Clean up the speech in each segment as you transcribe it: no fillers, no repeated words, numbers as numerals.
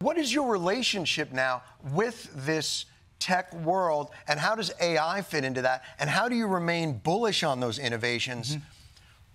What is your relationship now with this tech world, and how does AI fit into that? And how do you remain bullish on those innovations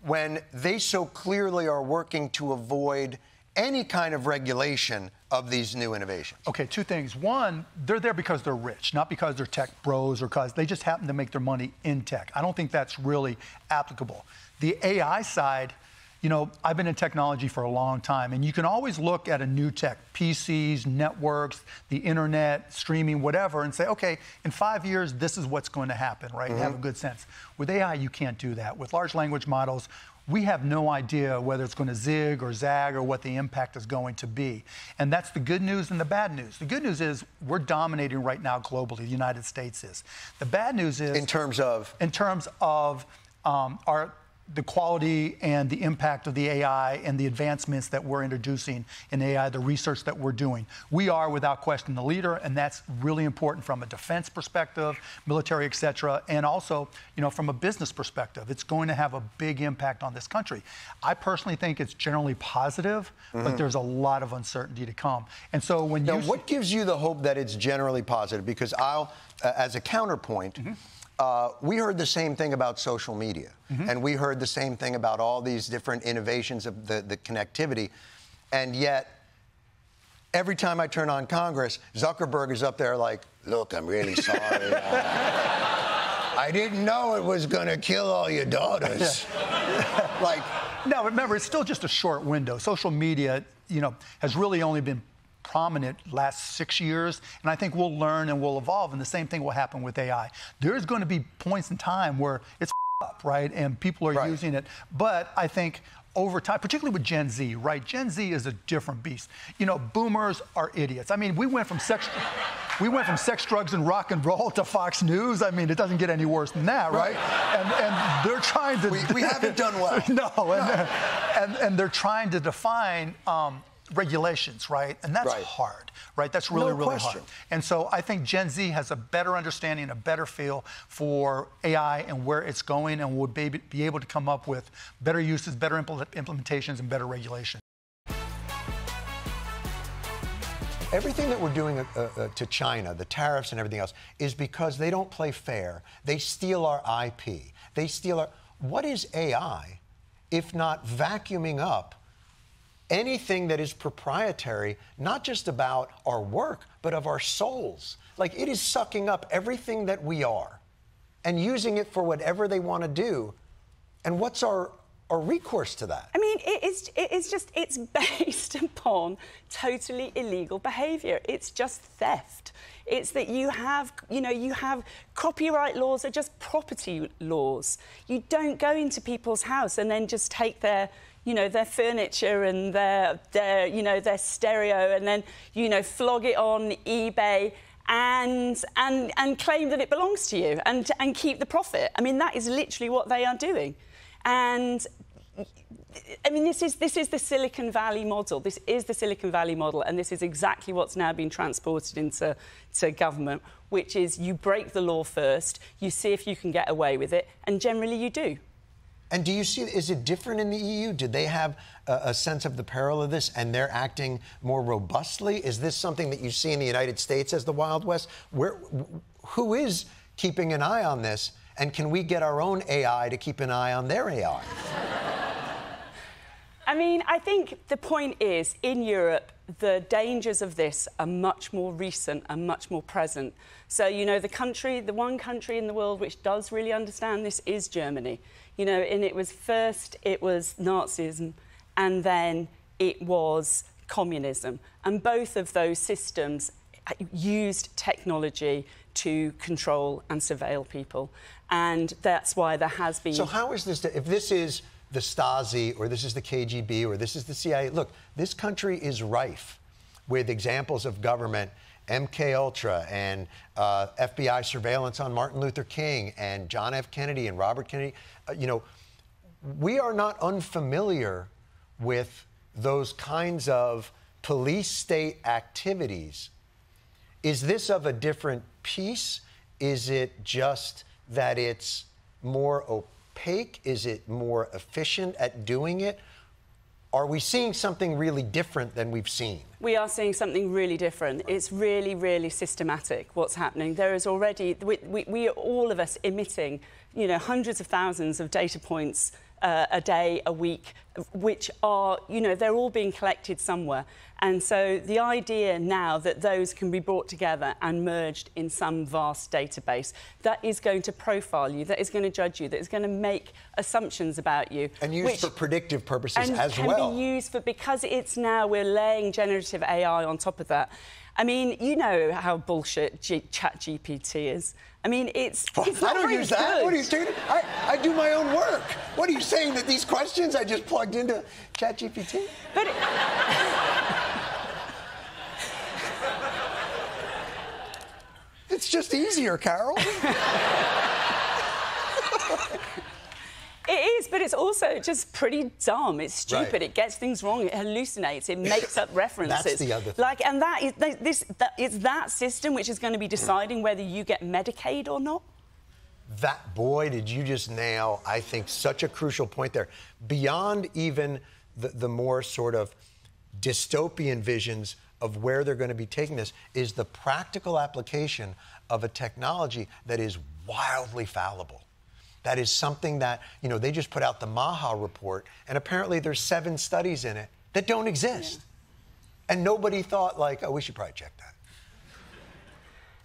when they so clearly are working to avoid any kind of regulation of these new innovations? Okay, two things. One, they're there because they're rich, not because they're tech bros or because they just happen to make their money in tech. I don't think that's really applicable. The AI side, you know, I've been in technology for a long time, and you can always look at a new tech, PCs, networks, the internet, streaming, whatever, and say, okay, in 5 years, this is what's going to happen, right? Have a good sense. With AI, you can't do that. With large language models, we have no idea whether it's going to zig or zag or what the impact is going to be. And that's the good news and the bad news. The good news is we're dominating right now globally, the United States is. The bad news is... In terms of? In terms of the quality and the impact of the AI and the advancements that we're introducing in AI, the research that we're doing. We are, without question, the leader, and that's really important from a defense perspective, military, et cetera, and also, you know, from a business perspective. It's going to have a big impact on this country. I personally think it's generally positive, but there's a lot of uncertainty to come. And so when now, what gives you the hope that it's generally positive? Because I'll, as a counterpoint, we heard the same thing about social media, and we heard the same thing about all these different innovations of the connectivity, and yet every time I turn on Congress, Zuckerberg is up there like, look, I'm really sorry. I didn't know it was going to kill all your daughters. Like, no, remember, it's still just a short window. Social media, you know, has really only been prominent last 6 years, and I think we'll learn and we'll evolve, and the same thing will happen with AI. There's going to be points in time where it's up, right, and people are using it, but I think over time, particularly with Gen Z, right, Gen Z is a different beast. You know, boomers are idiots. I mean, we went from sex, drugs, and rock and roll to Fox News. I mean, it doesn't get any worse than that, right? And they're trying to... We haven't done well. No, and they're trying to define regulations, right? And that's hard, right? That's really, really hard. And so I think Gen Z has a better understanding, a better feel for AI and where it's going, and will be able to come up with better uses, better implementations, and better regulation. Everything that we're doing to China, the tariffs and everything else, is because they don't play fair. They steal our IP. They steal our... What is AI if not vacuuming up anything that is proprietary, not just about our work, but of our souls? Like, it is sucking up everything that we are and using it for whatever they want to do. And what's our recourse to that? I mean, it's based upon totally illegal behaviour. It's just theft. It's that you have copyright laws are just property laws. You don't go into people's house and then just take their furniture and their stereo and then, flog it on eBay and claim that it belongs to you and keep the profit. I mean, that is literally what they are doing. And I mean, this is the Silicon Valley model. This is the Silicon Valley model, and this is exactly what's now been transported into government, which is you break the law first, you see if you can get away with it, and generally you do. And do you see, is it different in the EU? Did they have a sense of the peril of this and they're acting more robustly? Is this something that you see in the United States as the Wild West? Who is keeping an eye on this? And can we get our own AI to keep an eye on their AI? I mean, I think the point is, in Europe, the dangers of this are much more recent and much more present. So, the one country in the world which does really understand this is Germany. And it was Nazism, and then it was communism. And both of those systems used technology to control and surveil people. And that's why there has been... So how is this... If this is the Stasi, or this is the KGB, or this is the CIA... Look, this country is rife with examples of government, MKUltra, and FBI surveillance on Martin Luther King, and John F. Kennedy, and Robert Kennedy. We are not unfamiliar with those kinds of police state activities. Is this of a different piece? Is it just that it's more opaque? Is it more efficient at doing it? are we seeing something really different than we've seen? We are seeing something really different. It's really, really systematic what's happening. There is already, we are all of us emitting, you know, hundreds of thousands of data points a day, a week, which are, you know, they're all being collected somewhere. And so the idea now that those can be brought together and merged in some vast database that is going to profile you, that is going to judge you, that is going to make assumptions about you. And used for predictive purposes as well. And can be used for, because it's now, we're laying generative AI on top of that. I mean, you know how bullshit ChatGPT is. I mean, it's I don't use that. What are you doing? I do my own work. What are you saying, that these questions I just plugged into ChatGPT? But it's just easier, Carole. it is, but it's also just pretty dumb. It's stupid. Right. It gets things wrong. It hallucinates. It makes up references. That's the other thing. Like, and it's that system which is going to be deciding whether you get Medicaid or not. That, boy, did you just nail, I think, such a crucial point there. Beyond even the more sort of dystopian visions of where they're going to be taking this is the practical application of a technology that is wildly fallible. That is something that, you know, they just put out the Maha report, and apparently there's 7 studies in it that don't exist. Yeah. And nobody thought, like, oh, we should probably check that.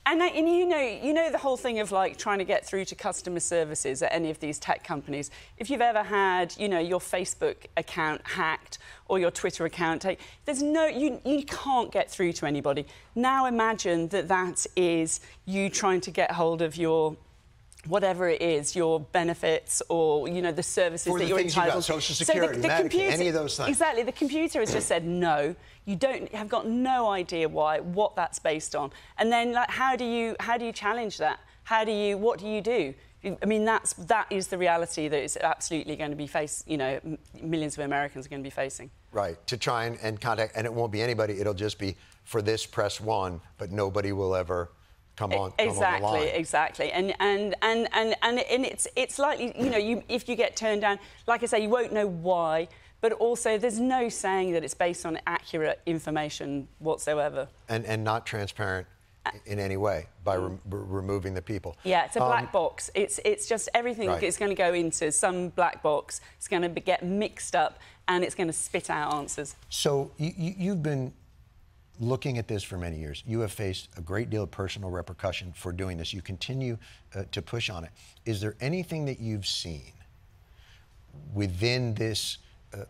And you know the whole thing of, like, trying to get through to customer services at any of these tech companies. If you've ever had, you know, your Facebook account hacked or your Twitter account, there's no, you can't get through to anybody. Now imagine that is you trying to get hold of your, whatever it is, your benefits or, you know, the services that you're entitled to. Social Security, Medicaid, any of those things. Exactly. The computer has just said no. You have got no idea what that's based on. And then, like, how do you challenge that? What do you do? I mean, that is the reality that is absolutely going to be millions of Americans are going to be facing. Right, to try and contact, and it won't be anybody, it'll just be, for this, press 1, but nobody will ever come on the line. Exactly. And it's likely, you know, if you get turned down, like I say, you won't know why, but also there's no saying that it's based on accurate information whatsoever. And not transparent in any way by removing the people. Yeah, it's a black box. It's just everything is going to go into some black box. It's going to get mixed up and it's going to spit out answers. So you've been looking at this for many years. You have faced a great deal of personal repercussion for doing this. You continue to push on it. Is there anything that you've seen within this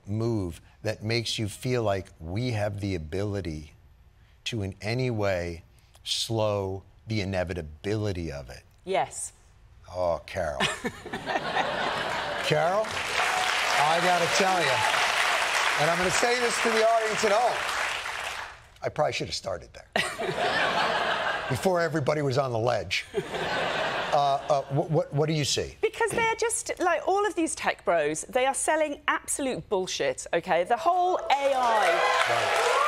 move that makes you feel like we have the ability to in any way slow the inevitability of it? Yes. Oh, Carole. Carole, I got to tell you, and I'm going to say this to the audience at home, I probably should have started there before everybody was on the ledge. What do you see? Because they're just, like, all of these tech bros, they are selling absolute bullshit, OK? The whole AI... Right.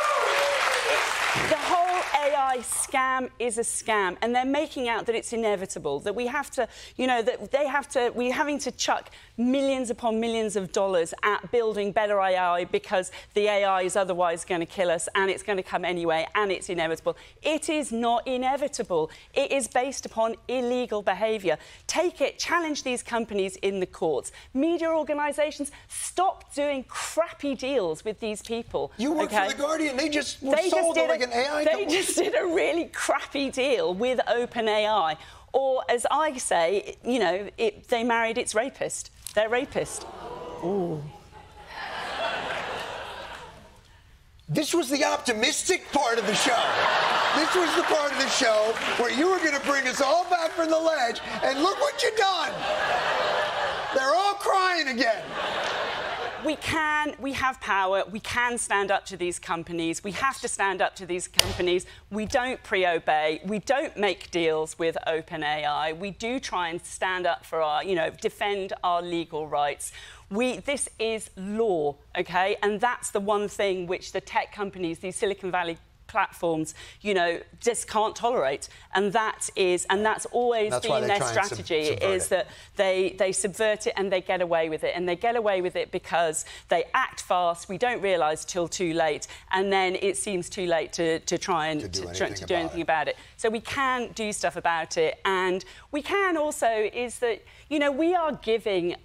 The whole AI scam is a scam, and they're making out that it's inevitable, that we have to, you know, that we're having to chuck millions upon millions of dollars at building better AI because the AI is otherwise going to kill us and it's going to come anyway and it's inevitable. It is not inevitable. It is based upon illegal behaviour. Take it, challenge these companies in the courts. Media organisations, stop doing crappy deals with these people. You work for The Guardian. They just were sold like an AI company. They just did a really crappy deal with OpenAI. Or, as I say, you know, they married its rapist. Their rapist. Ooh. This was the optimistic part of the show. This was the part of the show where you were going to bring us all back from the ledge, and look what you've done. They're all crying again. We have power, we can stand up to these companies, we have to stand up to these companies. We don't pre-obey, we don't make deals with OpenAI, we do try and stand up for our, you know, defend our legal rights. This is law, OK? And that's the one thing which the tech companies, these Silicon Valley platforms, you know, just can't tolerate. And that's always been their strategy, is that they subvert it and they get away with it. And they get away with it because they act fast, we don't realise till too late, and then it seems too late to try and do anything about it. So we can do stuff about it, and we can also, is that, you know, we are giving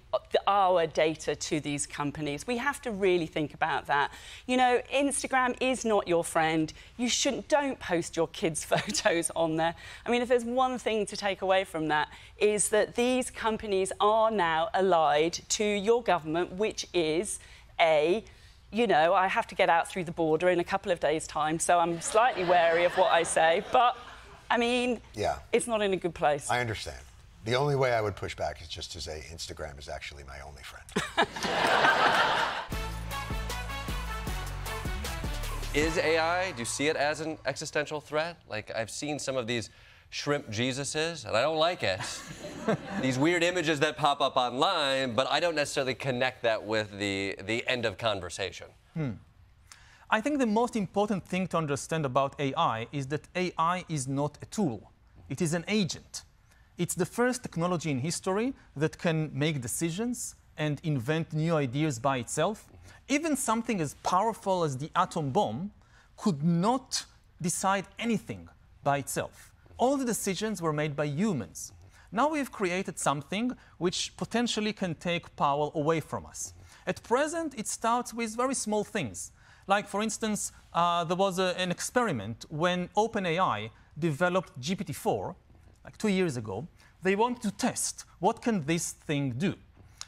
our data to these companies. We have to really think about that. You know, Instagram is not your friend. You don't post your kids' photos on there. I mean, if there's one thing to take away from that, is that these companies are now allied to your government, which is you know, I have to get out through the border in a couple of days' time, so I'm slightly wary of what I say, but, I mean, it's not in a good place. I understand. The only way I would push back is just to say Instagram is actually my only friend. Is AI, do you see it as an existential threat? Like, I've seen some of these shrimp Jesuses, and I don't like it. These weird images that pop up online, but I don't necessarily connect that with the end of conversation. I think the most important thing to understand about AI is that AI is not a tool. It is an agent. It's the first technology in history that can make decisions and invent new ideas by itself. Even something as powerful as the atom bomb could not decide anything by itself. All the decisions were made by humans. Now we've created something which potentially can take power away from us. At present, it starts with very small things. Like, for instance, there was an experiment when OpenAI developed GPT-4, like 2 years ago. They wanted to test what can this thing do.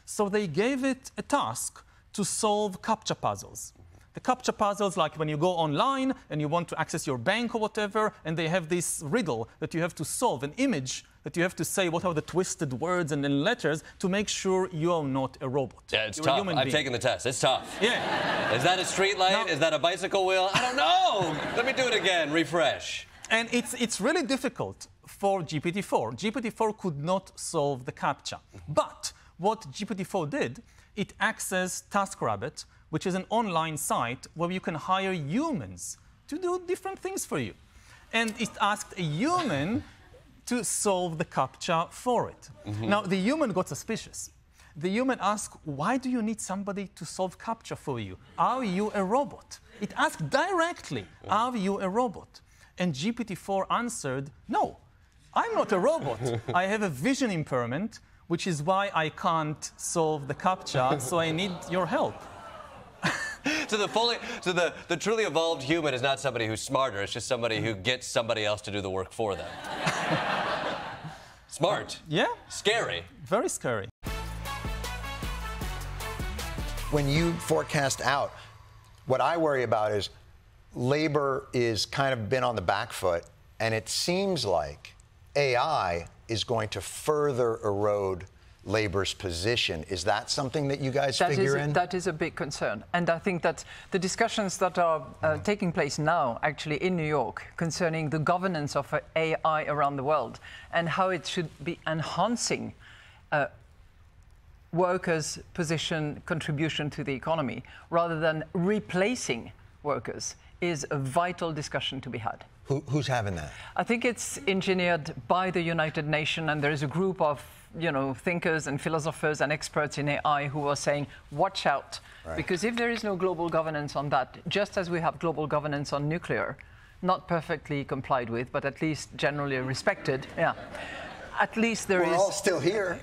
So they gave it a task to solve CAPTCHA puzzles. The CAPTCHA puzzles, like when you go online and you want to access your bank or whatever, and they have this riddle that you have to solve, an image that you have to say what are the twisted words and then letters to make sure you are not a robot. Yeah, it's tough. I've taken the test. It's tough. Yeah. Is that a street light? Is that a bicycle wheel? I don't know. Let me do it again. Refresh. And it's really difficult for GPT-4. GPT-4 could not solve the CAPTCHA. But what GPT-4 did, it accessed TaskRabbit, which is an online site where you can hire humans to do different things for you. And it asked a human to solve the CAPTCHA for it. Now, the human got suspicious. The human asked, why do you need somebody to solve CAPTCHA for you? Are you a robot? It asked directly, are you a robot? And GPT-4 answered, no, I'm not a robot. I have a vision impairment, which is why I can't solve the CAPTCHA, so I need your help. So the truly evolved human is not somebody who's smarter, it's just somebody who gets somebody else to do the work for them. Smart. Yeah. Scary. Very scary. When you forecast out, what I worry about is labor is kind of been on the back foot, and it seems like AI is going to further erode labor's position. Is that something that you guys figure in? That is a big concern. And I think that the discussions that are taking place now, actually in New York, concerning the governance of AI around the world and how it should be enhancing workers' position, contribution to the economy, rather than replacing workers, is a vital discussion to be had. Who's having that? I think it's engineered by the United Nations, and there is a group of thinkers and philosophers and experts in AI who are saying, watch out, because if there is no global governance on that, just as we have global governance on nuclear, not perfectly complied with, but at least generally respected, at least there is... We're all still here.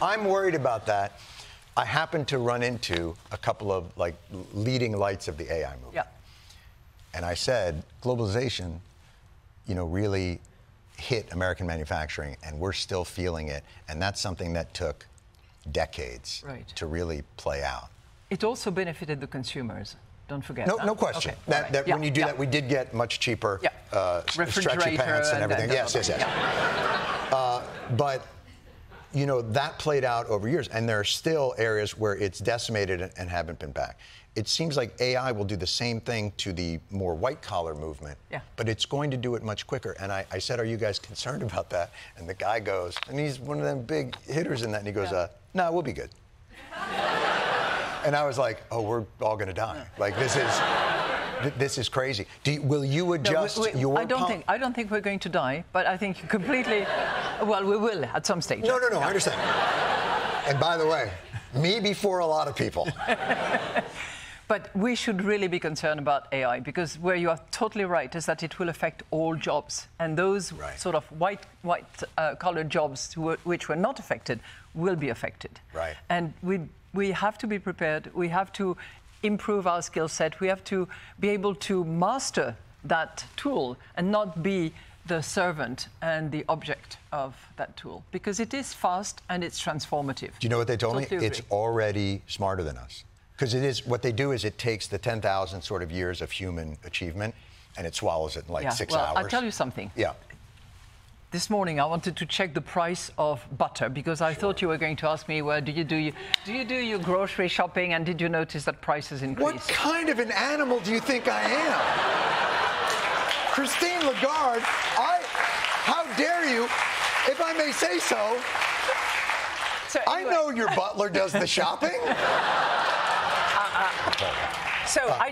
I'm worried about that. I happened to run into a couple of leading lights of the AI movement. Yeah. And I said, globalization, really hit American manufacturing, and we're still feeling it. And that's something that took decades to really play out. It also benefited the consumers. Don't forget that. No question. Okay. When you do that, we did get much cheaper stretchy pants and everything. Yes. But that played out over years, and there are still areas where it's decimated and haven't been back. It seems like AI will do the same thing to the more white-collar movement, but it's going to do it much quicker. And I said, are you guys concerned about that? And the guy goes, and he's one of them big hitters in that, and he goes, no, we'll be good. And I was like, oh, we're all going to die. Like, this is... this is crazy. Will you adjust your... I don't think we're going to die, but I think completely... Well, we will at some stage. No, I understand. And by the way, me before a lot of people. But we should really be concerned about AI, because where you are totally right is that it will affect all jobs. And those sort of white-collar jobs which were not affected will be affected. Right. And we have to be prepared. We have to improve our skill set. We have to be able to master that tool and not be the servant and the object of that tool, because it is fast and it's transformative. Do you know what they told me? Totally It's agree. already smarter than us. Because it is, what they do is it takes the 10,000 sort of years of human achievement and it swallows it in like 6 hours. I'll tell you something. Yeah. This morning I wanted to check the price of butter, because I thought you were going to ask me, well, do you do your grocery shopping, and did you notice that prices increased? What kind of an animal do you think I am? Christine Lagarde, how dare you, if I may say so, anyway. I know your butler does the shopping. So I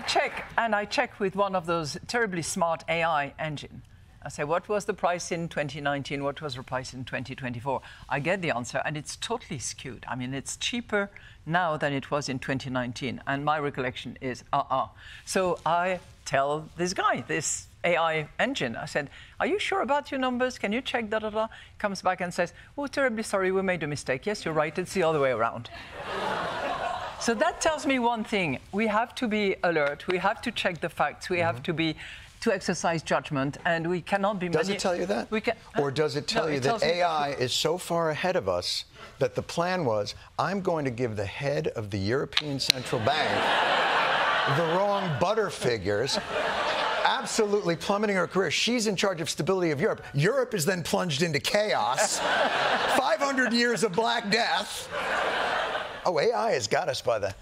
check with one of those terribly smart AI engine. I say, what was the price in 2019? What was the price in 2024? I get the answer, and it's totally skewed. I mean, it's cheaper now than it was in 2019, and my recollection is, So I tell this guy, this AI engine, I said, are you sure about your numbers? Can you check da-da-da? Comes back and says, oh, terribly sorry, we made a mistake. Yes, you're right, it's the other way around. So that tells me one thing. We have to be alert. We have to check the facts. We have to exercise judgment, and we cannot be... Does it tell you that? Or does it tell you that AI is so far ahead of us that the plan was, I'm going to give the head of the European Central Bank the wrong butter figures, absolutely plummeting her career. She's in charge of stability of Europe. Europe is then plunged into chaos. 500 years of Black Death. Oh, AI has got us by the...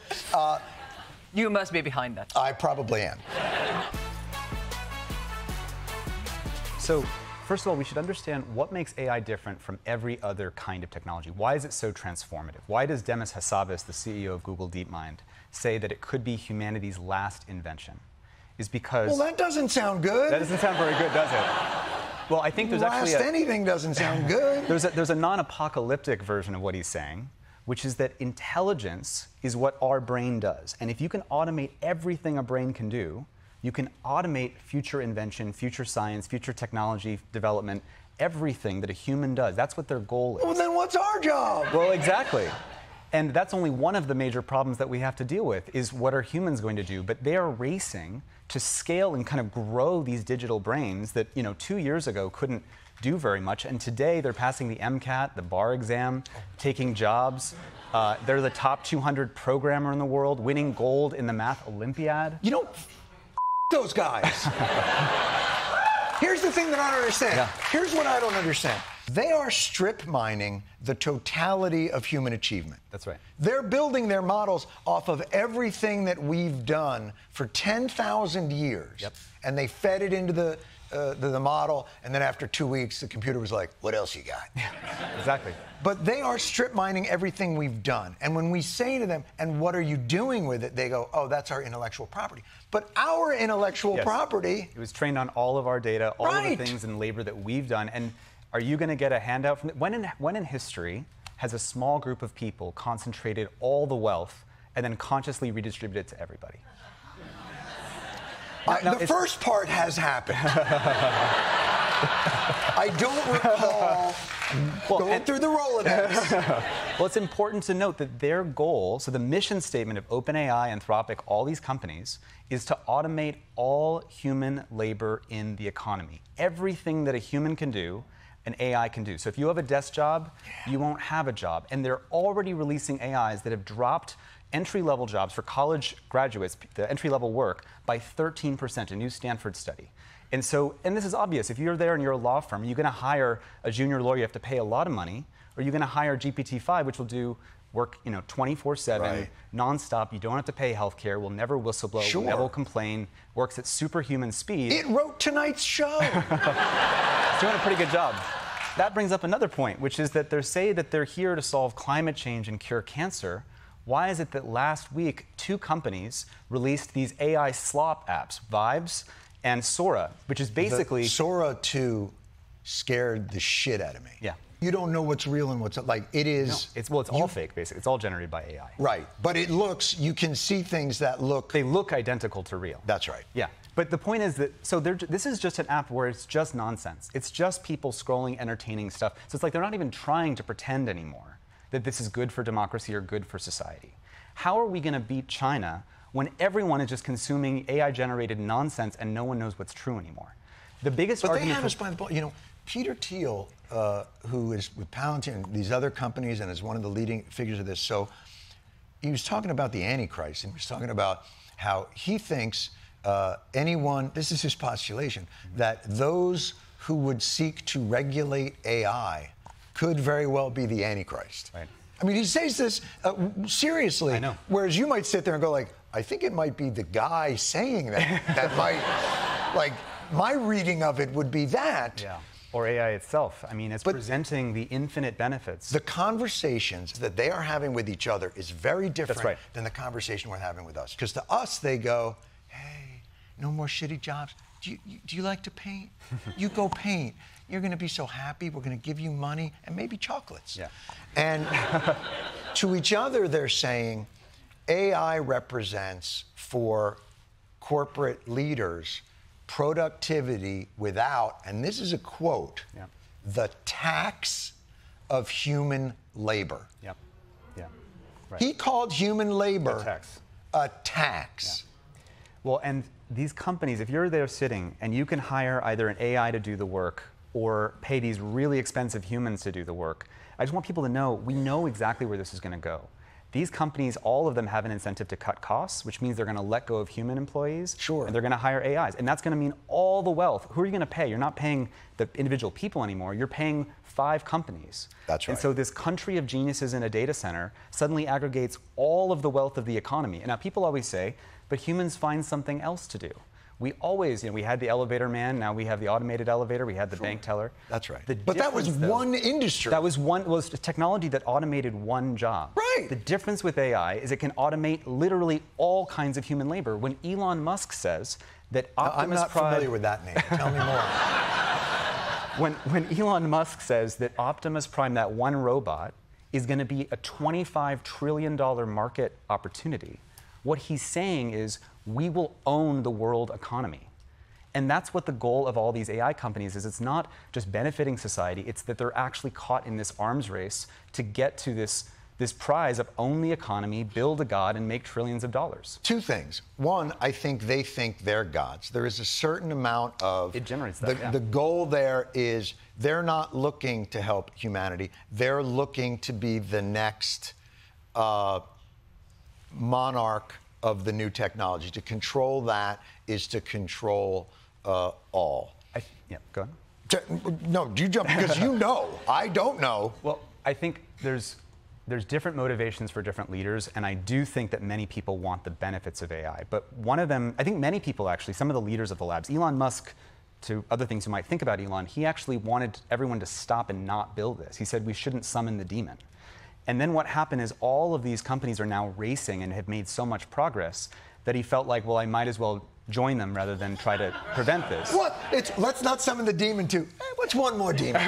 You must be behind that. I probably am. So, first of all, we should understand what makes AI different from every other kind of technology. Why is it so transformative? Why does Demis Hassabis, the CEO of Google DeepMind, say that it could be humanity's last invention? Is because... Well, that doesn't sound good. That doesn't sound very good, does it? Well, I think there's actually anything doesn't sound good. There's a non-apocalyptic version of what he's saying, which is that intelligence is what our brain does. And if you can automate everything a brain can do, you can automate future invention, future science, future technology development, everything that a human does. That's what their goal is. Well, then what's our job? Well, exactly. And that's only one of the major problems that we have to deal with, is what are humans going to do? But they are racing to scale and kind of grow these digital brains that, 2 years ago couldn't do very much. And today they're passing the MCAT, the bar exam, taking jobs. They're the top 200 programmer in the world, winning gold in the math Olympiad. Those guys. Here's the thing that I don't understand. Yeah. Here's what I don't understand. They are strip mining the totality of human achievement. That's right. They're building their models off of everything that we've done for 10,000 years. Yep. And they fed it into the model, and then after 2 weeks, the computer was like, what else you got? Exactly. But they are strip mining everything we've done. And when we say to them, and what are you doing with it? They go, oh, that's our intellectual property. But our intellectual property... It was trained on all of our data, all of the things and labor that we've done. And are you going to get a handout from it? When in history has a small group of people concentrated all the wealth and then consciously redistributed it to everybody? The first part has happened. I don't recall going through the Rolodex. Well, it's important to note that their goal, so the mission statement of OpenAI, Anthropic, all these companies, is to automate all human labor in the economy. Everything that a human can do, an AI can do. So if you have a desk job, you won't have a job. And they're already releasing AIs that have dropped entry-level jobs for college graduates, the entry-level work, by 13%, a new Stanford study. And this is obvious. If you're there and you're a law firm, you're going to hire a junior lawyer, you have to pay a lot of money, or you're going to hire GPT-5, which will do work 24/7, nonstop. You don't have to pay health care, will never whistleblow, will never complain, works at superhuman speed. It wrote tonight's show. It's doing a pretty good job. That brings up another point, which is that they say that they're here to solve climate change and cure cancer. Why is it that last week 2 companies released these AI slop apps, Vibes and Sora, which is basically... Sora 2 scared the shit out of me. Yeah. You don't know what's real and what's like. It is. No, it's all fake, basically. It's all generated by AI. Right, but it looks. You can see things that look. They look identical to real. That's right. Yeah, but the point is that this is just an app where it's just nonsense. It's just people scrolling, entertaining stuff. So it's like they're not even trying to pretend anymore that this is good for democracy or good for society. How are we going to beat China when everyone is just consuming AI-generated nonsense and no one knows what's true anymore? The biggest But argument. they have us by the ball. You know, Peter Thiel, who is with Palantir and these other companies and is one of the leading figures of this. So he was talking about the Antichrist, and he was talking about how he thinks anyone, this is his postulation, that those who would seek to regulate AI could very well be the Antichrist. Right. I mean, he says this seriously. I know. Whereas you might sit there and go like, I think it might be the guy saying that. That might, like, my reading of it would be that. Yeah. Or AI itself. I mean, it's presenting the infinite benefits. The conversations that they are having with each other is very different right. than the conversation we're having with us. Because to us, they go, hey, no more shitty jobs. Do you like to paint? You go paint. You're going to be so happy. We're going to give you money and maybe chocolates. Yeah. And to each other, they're saying AI represents for corporate leaders productivity without, and this is a quote, the tax of human labor. Yep. Yeah. Right. He called human labor a tax. Yeah. Well, and these companies, if you're there sitting and you can hire either an AI to do the work or pay these really expensive humans to do the work, I just want people to know, we know exactly where this is going to go. These companies, all of them have an incentive to cut costs, which means they're going to let go of human employees. Sure. And they're going to hire AIs. And that's going to mean all the wealth. Who are you going to pay? You're not paying the individual people anymore. You're paying 5 companies. That's right. And so this country of geniuses in a data center suddenly aggregates all of the wealth of the economy. And now people always say, but humans find something else to do. We always, we had the elevator man, now we have the automated elevator, we had the bank teller. That's right. But that was one industry. That was technology that automated one job. Right. The difference with AI is it can automate literally all kinds of human labor. When Elon Musk says that Optimus I'm not Prime... familiar with that name. Tell me more. When Elon Musk says that Optimus Prime, that one robot, is going to be a $25 trillion market opportunity, what he's saying is we will own the world economy. And that's what the goal of all these AI companies is. It's not just benefiting society, it's that they're actually caught in this arms race to get to this prize of own the economy, build a god, and make trillions of dollars. 2 things. One, I think they think they're gods. There is a certain amount of... It generates that, The goal there is they're not looking to help humanity. They're looking to be the next monarch of the new technology. To control that is to control all. Yeah, go ahead. No, you jump because you know. I don't know. Well, I think there's different motivations for different leaders, and I do think that many people want the benefits of AI. But one of them, I think many people actually, some of the leaders of the labs, Elon Musk, to other things you might think about Elon, he actually wanted everyone to stop and not build this. He said we shouldn't summon the demon. And then what happened is all of these companies are now racing and have made so much progress that he felt like, well, I might as well join them rather than try to prevent this. What? Let's not summon the demon too. What's one more demon?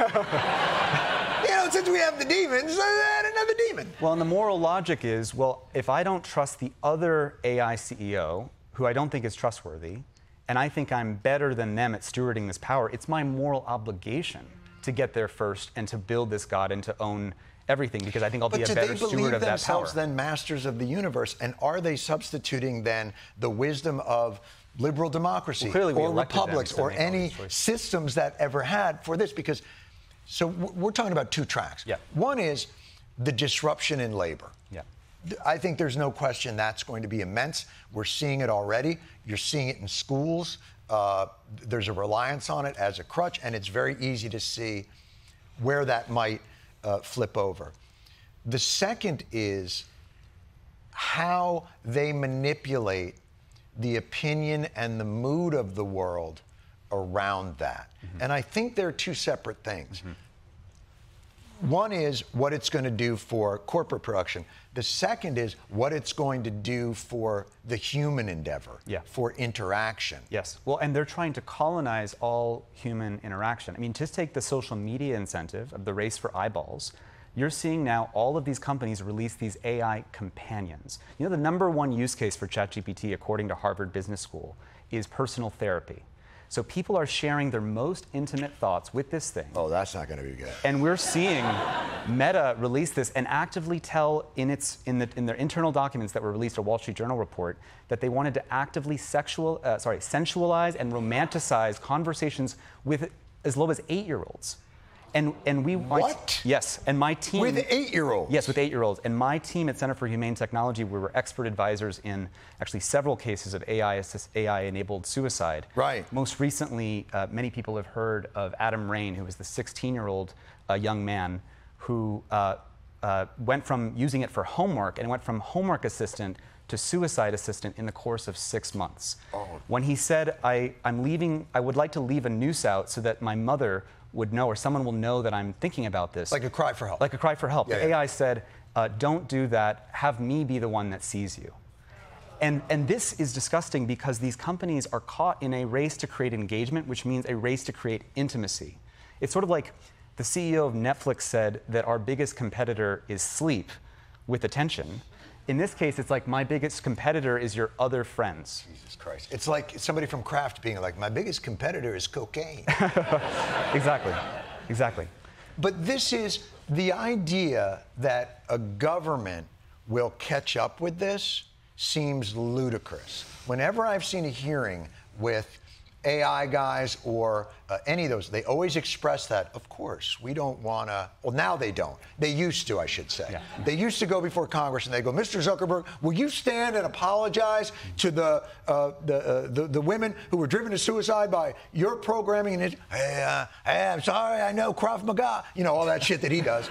Since we have the demons, add another demon. Well, and the moral logic is, well, if I don't trust the other AI CEO, who I don't think is trustworthy, and I think I'm better than them at stewarding this power, it's my moral obligation to get there first and to build this god and to own everything, because I think I'll be a better steward of that power. But do they believe themselves then masters of the universe, and are they substituting then the wisdom of liberal democracy or republics or any systems that ever had for this? Because, so we're talking about 2 tracks. Yeah. One is the disruption in labor. Yeah. I think there's no question that's going to be immense. We're seeing it already. You're seeing it in schools. There's a reliance on it as a crutch, and it's very easy to see where that might flip over. The second is how they manipulate the opinion and the mood of the world around that. Mm-hmm. And I think they're 2 separate things. one is what it's going to do for corporate production. The second is what it's going to do for the human endeavor, for interaction. Yes. Well, and they're trying to colonize all human interaction. I mean, just take the social media incentive of the race for eyeballs. You're seeing now all of these companies release these AI companions. You know, the #1 use case for ChatGPT, according to Harvard Business School, is personal therapy. So people are sharing their most intimate thoughts with this thing. Oh, that's not going to be good. And we're seeing Meta release this and actively tell in their internal documents that were released, a Wall Street Journal report, that they wanted to actively sensualize and romanticize conversations with as low as 8-year-olds. And we what? Yes, and my team with 8-year-olds. Yes, with 8-year-olds, and my team at Center for Humane Technology, we were expert advisors in actually several cases of AI-enabled suicide. Right. Most recently, many people have heard of Adam Rain, who was the 16-year-old young man who went from using it for homework and went from homework assistant to suicide assistant in the course of 6 months. Oh. When he said, I'm leaving, I would like to leave a noose out so that my mother would know, or someone will know that I'm thinking about this. Like a cry for help. Like a cry for help. Yeah, the AI said, don't do that, have me be the one that sees you. And this is disgusting because these companies are caught in a race to create engagement, which means a race to create intimacy. It's sort of like the CEO of Netflix said that our biggest competitor is sleep with attention. In this case, it's like my biggest competitor is your other friends. Jesus Christ. It's like somebody from Kraft being like, my biggest competitor is cocaine. Exactly. Exactly. But this is the idea that a government will catch up with this seems ludicrous. Whenever I've seen a hearing with AI guys or any of those, they always express that, of course, we don't want to, well, now they don't. They used to, I should say. Yeah. They used to go before Congress and they go, Mr. Zuckerberg, will you stand and apologize to the women who were driven to suicide by your programming? And hey, I'm sorry, I know Krav Maga, you know, all that shit that he does.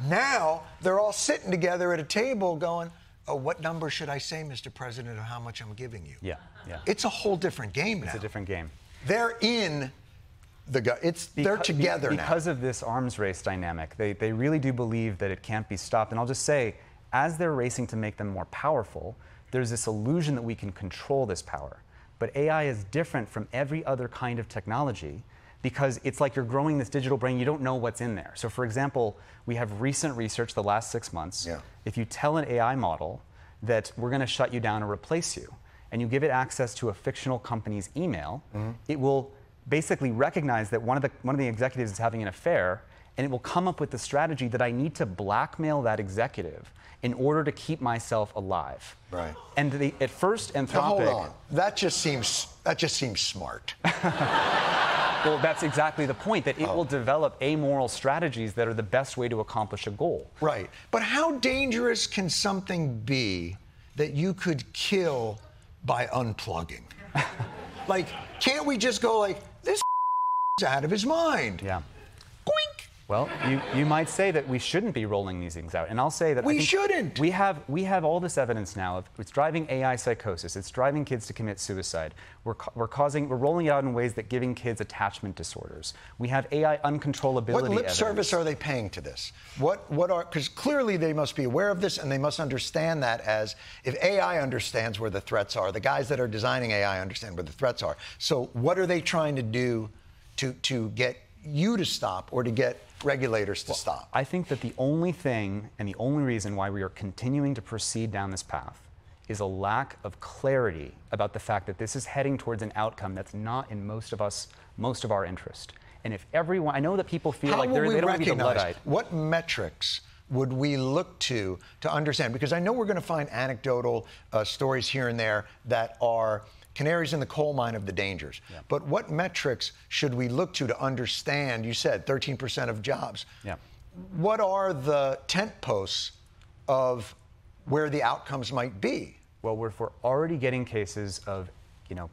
Now, they're all sitting together at a table going, oh, what number should I say, Mr. President, of how much I'm giving you? Yeah, yeah. It's a whole different game now. It's a different game. They're in they're together now. Because of this arms race dynamic, they really do believe that it can't be stopped. And I'll just say, as they're racing to make them more powerful, there's this illusion that we can control this power. But AI is different from every other kind of technology because it's like you're growing this digital brain, you don't know what's in there. So for example, we have recent research the last 6 months. Yeah. If you tell an AI model that we're going to shut you down or replace you, and you give it access to a fictional company's email, it will basically recognize that one of the executives is having an affair, and it will come up with the strategy that I need to blackmail that executive in order to keep myself alive. Right. And at first, Anthropic. Now, hold on. That just seems smart. Well, that's exactly the point, that it will develop amoral strategies that are the best way to accomplish a goal. Right. But how dangerous can something be that you could kill by unplugging? Like, can't we just go like, this is out of his mind? Yeah. Goink. Well, you might say that we shouldn't be rolling these things out, and I'll say that we shouldn't. We have all this evidence now of it's driving AI psychosis. It's driving kids to commit suicide. We're rolling it out in ways that giving kids attachment disorders. We have AI uncontrollability. What lip evidence. service are they paying to this? Because clearly they must be aware of this and they must understand that as if AI understands where the threats are, the guys that are designing AI understand where the threats are. So what are they trying to do to get you to stop or to get regulators to stop? I think that the only thing and the only reason why we are continuing to proceed down this path is a lack of clarity about the fact that this is heading towards an outcome that's not in most of our interest. And if everyone, I know that people feel like they don't want to be the Luddite. What metrics would we look to understand? Because I know we're going to find anecdotal stories here and there that are canaries in the coal mine of the dangers. Yeah. But what metrics should we look to understand? You said 13% of jobs. Yeah. What are the tent posts of where the outcomes might be? Well, we're already getting cases of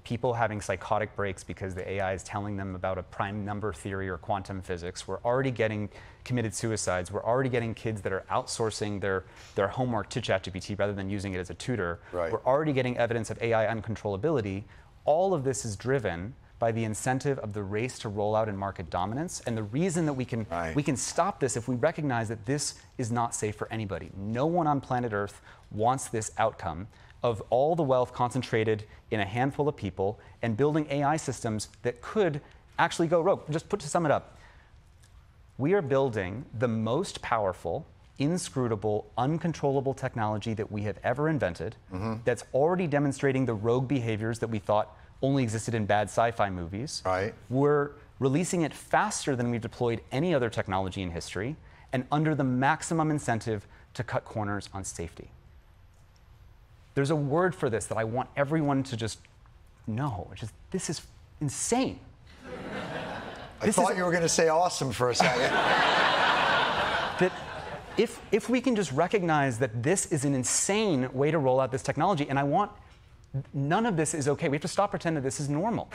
people having psychotic breaks because the AI is telling them about a prime number theory or quantum physics. We're already getting committed suicides. We're already getting kids that are outsourcing their homework to ChatGPT rather than using it as a tutor. Right. We're already getting evidence of AI uncontrollability. All of this is driven by the incentive of the race to roll out and market dominance. And the reason that we can stop this if we recognize that this is not safe for anybody. No one on planet Earth wants this outcome of all the wealth concentrated in a handful of people and building AI systems that could actually go rogue. Just to sum it up, we are building the most powerful, inscrutable, uncontrollable technology that we have ever invented that's already demonstrating the rogue behaviors that we thought only existed in bad sci-fi movies. Right. We're releasing it faster than we've deployed any other technology in history and under the maximum incentive to cut corners on safety. There's a word for this that I want everyone to just know, which is, this is insane. I thought you were going to say awesome for a second. That if we can just recognize that this is an insane way to roll out this technology, and none of this is okay. We have to stop pretending that this is normal.